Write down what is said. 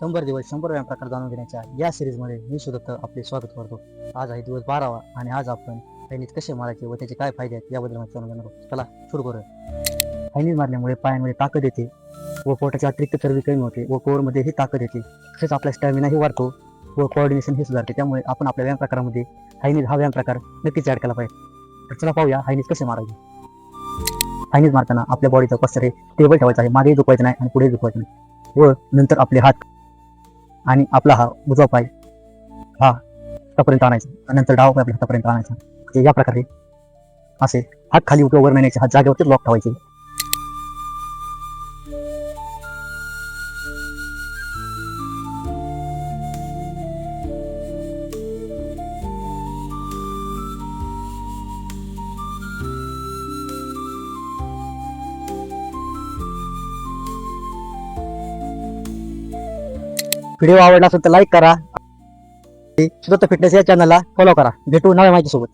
100 दिवस 100 व्यायाम प्रकार जाणून घेण्याच्या या सिरीजमध्ये मी सुद्धा आपले स्वागत करतो. आज आहे दिवस 12वा आणि आज आपण हायनीज कसे मारायचे व त्याचे काय फायदे आहेत याबद्दल माहिती जाणून घेणार आहोत. चला सुरू करूया. हायनीज मारल्यामुळे पायांमध्ये ताकद येते व पोटाची अतिरिक्त चरबी कमी होते व कोअरमध्ये ही ताकद येते. तसेच आपला स्टॅमिनाही वाढतो व कोऑर्डिनेशन ही सुधारते. त्यामुळे आपण आपल्या व्यायाम प्रकारामध्ये हायनीज हा व्यायाम प्रकार नक्कीच ॲड केला पाहिजे. तर चला पाहूया हायनीज कसे मारायचे. हायनीज मारताना आपल्या बॉडीचा पस्तर हे टेबल ठेवायचा आहे. मागेही झुकवायचं नाही आणि पुढेही झुकवायचं नाही व नंतर आपले हात आणि आपला हा उजवा पाय हा हातापर्यंत आणायचा, नंतर डावा पाय आपल्या हातापर्यंत आणायचा. म्हणजे या प्रकारे असे हात खाली उठवा वर नेण्याचे, हात जागेवरतीच लॉक ठेवायचे. व्हिडिओ आवडला असेल तर लाईक करा. सुदत्त फिटनेस या चॅनलला फॉलो करा. भेटू नव्या माहिती सोबत.